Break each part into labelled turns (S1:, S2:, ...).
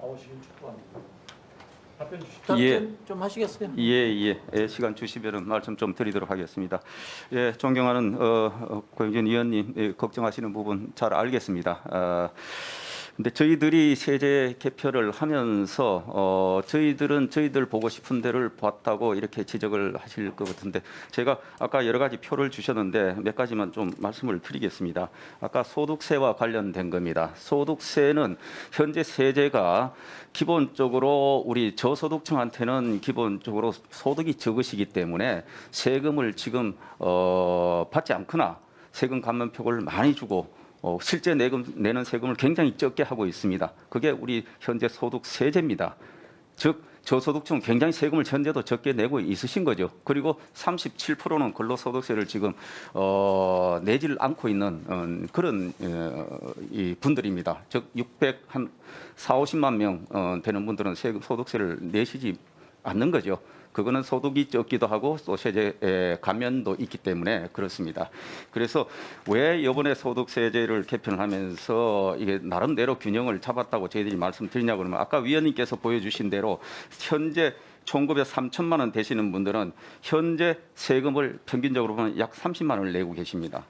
S1: 나오시길 축복합니다. 답변 주십시오.
S2: 예.
S1: 좀 하시겠어요?
S2: 예, 시간 주시면 말씀 좀 드리도록 하겠습니다. 예, 존경하는 고영진 의원님 걱정하시는 부분 잘 알겠습니다. 근데 저희들이 세제 개편을 하면서 저희들은 저희들 보고 싶은 데를 봤다고 이렇게 지적을 하실 것 같은데 제가 아까 여러 가지 표를 주셨는데 몇 가지만 좀 말씀을 드리겠습니다. 아까 소득세와 관련된 겁니다. 소득세는 현재 세제가 기본적으로 우리 저소득층한테는 기본적으로 소득이 적으시기 때문에 세금을 지금 받지 않거나 세금 감면표를 많이 주고 실제 내는 세금을 굉장히 적게 하고 있습니다. 그게 우리 현재 소득세제입니다. 즉 저소득층은 굉장히 세금을 현재도 적게 내고 있으신 거죠. 그리고 37%는 근로소득세를 지금 내지를 않고 있는 그런 이 분들입니다. 즉 450만 명 되는 분들은 소득세를 내시지 않는 거죠. 그거는 소득이 적기도 하고 또 세제 감면도 있기 때문에 그렇습니다. 그래서 왜 이번에 소득세제를 개편하면서 이게 나름대로 균형을 잡았다고 저희들이 말씀드리냐고 그러면 아까 위원님께서 보여주신 대로 현재 총급여 3천만 원 되시는 분들은 현재 세금을 평균적으로 보면 약 30만 원을 내고 계십니다.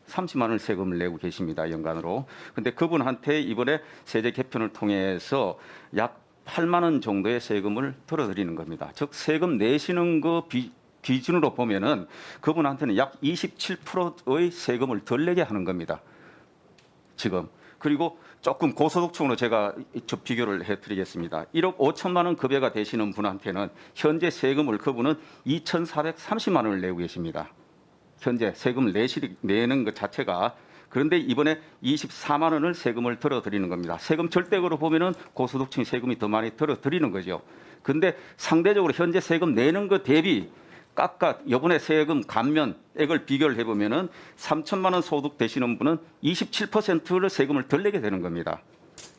S2: 30만 원을 세금을 내고 계십니다. 연간으로. 근데 그분한테 이번에 세제 개편을 통해서 약 8만 원 정도의 세금을 덜어드리는 겁니다. 즉 세금 내시는 그 기준으로 보면은 그분한테는 약 27%의 세금을 덜 내게 하는 겁니다. 지금. 그리고 조금 고소득층으로 제가 비교를 해드리겠습니다. 1억 5천만 원 급여가 되시는 분한테는 현재 세금을 그분은 2,430만 원을 내고 계십니다. 현재 세금을 내는 것 자체가. 그런데 이번에 24만 원을 세금을 덜어드리는 겁니다. 세금 절대적으로 보면은 고소득층 세금이 더 많이 덜어드리는 거죠. 그런데 상대적으로 현재 세금 내는 것 대비 이번에 세금 감면액을 비교를 해보면은 3천만 원 소득 되시는 분은 27%를 세금을 덜 내게 되는 겁니다.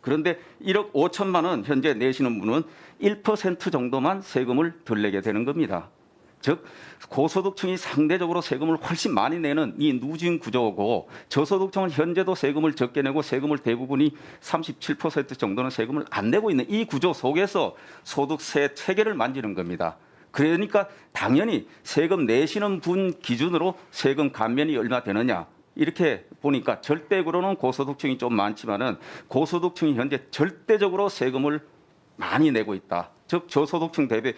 S2: 그런데 1억 5천만 원 현재 내시는 분은 1% 정도만 세금을 덜 내게 되는 겁니다. 즉 고소득층이 상대적으로 세금을 훨씬 많이 내는 이 누진 구조고 저소득층은 현재도 세금을 적게 내고 세금을 대부분이 37% 정도는 세금을 안 내고 있는 이 구조 속에서 소득세 체계를 만지는 겁니다. 그러니까 당연히 세금 내시는 분 기준으로 세금 감면이 얼마 되느냐 이렇게 보니까 절대적으로는 고소득층이 좀 많지만은 고소득층이 현재 절대적으로 세금을 많이 내고 있다. 즉 저소득층 대비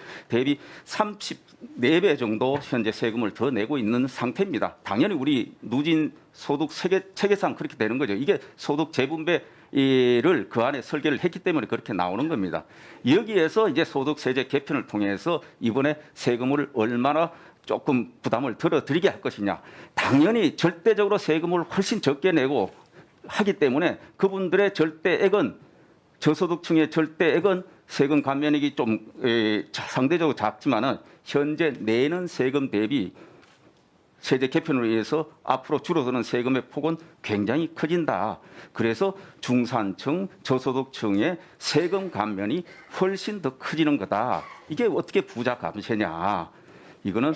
S2: 34배 정도 현재 세금을 더 내고 있는 상태입니다. 당연히 우리 누진 소득 체계상 그렇게 되는 거죠. 이게 소득 재분배를 그 안에 설계를 했기 때문에 그렇게 나오는 겁니다. 여기에서 이제 소득세제 개편을 통해서 이번에 세금을 얼마나 조금 부담을 덜어드리게 할 것이냐. 당연히 절대적으로 세금을 훨씬 적게 내고 하기 때문에 그분들의 절대액은 저소득층의 절대액은 세금 감면액이 좀 상대적으로 작지만은 현재 내는 세금 대비 세제 개편으로 인해서 앞으로 줄어드는 세금의 폭은 굉장히 커진다. 그래서 중산층, 저소득층의 세금 감면이 훨씬 더 커지는 거다. 이게 어떻게 부자 감세냐. 이거는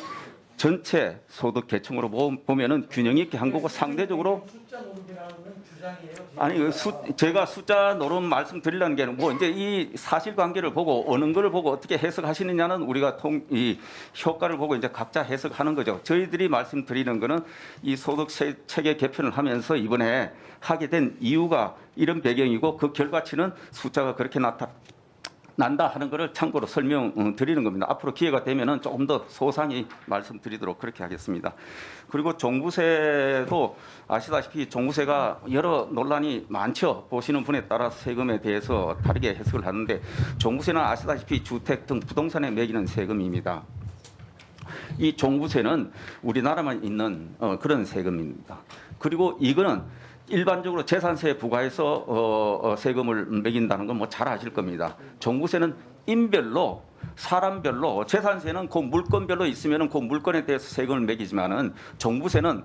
S2: 전체 소득 계층으로 보면은 균형 있게 한 거고 상대적으로
S1: 숫자 노름이라는 주장이에요.
S2: 아니 제가 숫자 노름 말씀드리려는 게 뭐 이제 이 사실관계를 보고 어느 거를 보고 어떻게 해석하시느냐는 우리가 이 효과를 보고 이제 각자 해석하는 거죠. 저희들이 말씀드리는 거는 이 소득세 체계 개편을 하면서 이번에 하게 된 이유가 이런 배경이고 그 결과치는 숫자가 그렇게 난다 하는 것을 참고로 설명드리는 겁니다. 앞으로 기회가 되면은 조금 더 소상히 말씀드리도록 그렇게 하겠습니다. 그리고 종부세도 아시다시피 종부세가 여러 논란이 많죠. 보시는 분에 따라 세금에 대해서 다르게 해석을 하는데 종부세는 아시다시피 주택 등 부동산에 매기는 세금입니다. 이 종부세는 우리나라만 있는 그런 세금입니다. 그리고 이거는 일반적으로 재산세에 부과해서 세금을 매긴다는 건 뭐 잘 아실 겁니다. 종부세는 인별로 사람별로 재산세는 그 물건별로 있으면은 그 물건에 대해서 세금을 매기지만은 종부세는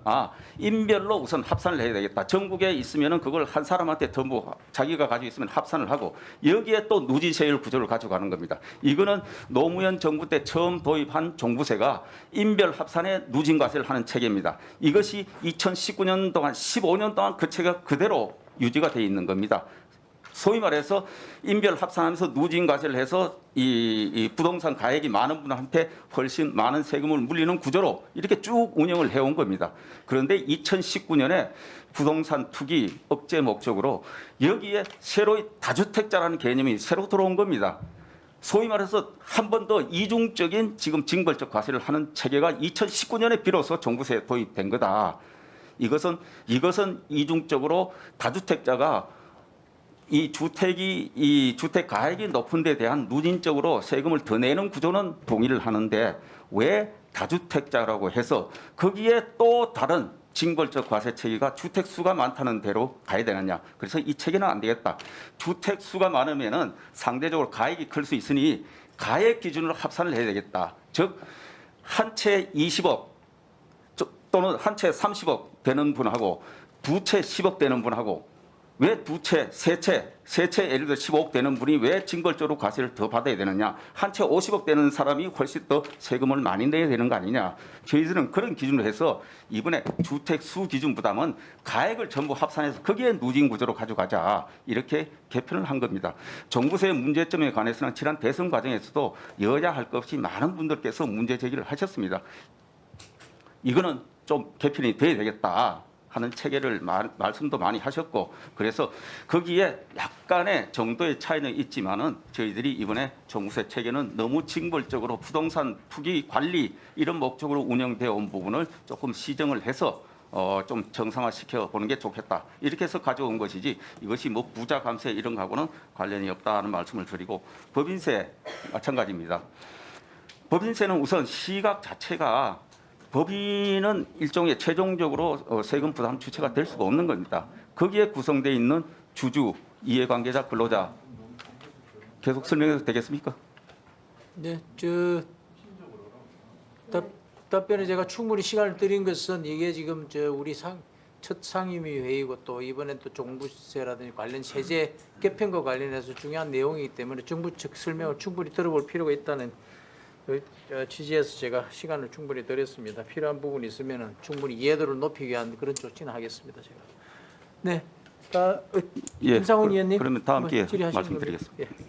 S2: 인별로 우선 합산을 해야 되겠다. 전국에 있으면은 그걸 한 사람한테 전부 자기가 가지고 있으면 합산을 하고 여기에 또 누진세율 구조를 가져가는 겁니다. 이거는 노무현 정부 때 처음 도입한 종부세가 인별 합산에 누진과세를 하는 체계입니다. 이것이 2019년 동안 15년 동안 그 체계가 그대로 유지가 되어 있는 겁니다. 소위 말해서 인별 합산하면서 누진 과세를 해서 이 부동산 가액이 많은 분한테 훨씬 많은 세금을 물리는 구조로 이렇게 쭉 운영을 해온 겁니다. 그런데 2019년에 부동산 투기 억제 목적으로 여기에 새로이 다주택자라는 개념이 새로 들어온 겁니다. 소위 말해서 한 번 더 이중적인 지금 징벌적 과세를 하는 체계가 2019년에 비로소 종부세에 도입된 거다. 이것은 이중적으로 다주택자가 이 주택 가액이 높은 데 대한 누진적으로 세금을 더 내는 구조는 동의를 하는데 왜 다주택자라고 해서 거기에 또 다른 징벌적 과세 체계가 주택 수가 많다는 대로 가야 되느냐. 그래서 이 체계는 안 되겠다. 주택 수가 많으면은 상대적으로 가액이 클 수 있으니 가액 기준으로 합산을 해야 되겠다. 즉 한 채 20억 또는 한 채 30억 되는 분하고 두 채 10억 되는 분하고 왜 두 채, 세 채 예를 들어 15억 되는 분이 왜 징벌적으로 과세를 더 받아야 되느냐. 한 채 50억 되는 사람이 훨씬 더 세금을 많이 내야 되는 거 아니냐. 저희들은 그런 기준으로 해서 이번에 주택 수 기준 부담은 가액을 전부 합산해서 거기에 누진 구조로 가져가자. 이렇게 개편을 한 겁니다. 종부세 문제점에 관해서는 지난 대선 과정에서도 여야 할 것 없이 많은 분들께서 문제 제기를 하셨습니다. 이거는 좀 개편이 돼야 되겠다 하는 체계를 말씀도 많이 하셨고, 그래서 거기에 약간의 정도의 차이는 있지만은 저희들이 이번에 종부세 체계는 너무 징벌적으로 부동산 투기 관리 이런 목적으로 운영되어 온 부분을 조금 시정을 해서 좀 정상화시켜 보는 게 좋겠다. 이렇게 해서 가져온 것이지 이것이 뭐 부자 감세 이런 거하고는 관련이 없다는 말씀을 드리고, 법인세 마찬가지입니다. 법인세는 우선 시각 자체가 법인은 일종의 최종적으로 세금 부담 주체가 될 수가 없는 겁니다. 거기에 구성되어 있는 주주, 이해관계자, 근로자 계속 설명해도 되겠습니까?
S1: 네, 답변에 제가 충분히 시간을 드린 것은 이게 지금 우리 첫 상임위 회의고 또 이번에 또 종부세라든지 관련 세제 개편과 관련해서 중요한 내용이기 때문에 정부 측 설명을 충분히 들어볼 필요가 있다는 취지에서 제가 시간을 충분히 드렸습니다. 필요한 부분이 있으면 충분히 이해도를 높이기 위한 그런 조치는 하겠습니다. 제가. 네,
S2: 예,
S1: 김상훈 의원님.
S2: 그러면 다음 기회에
S1: 질의하시는
S2: 말씀드리겠습니다.
S1: 겁니다. 예.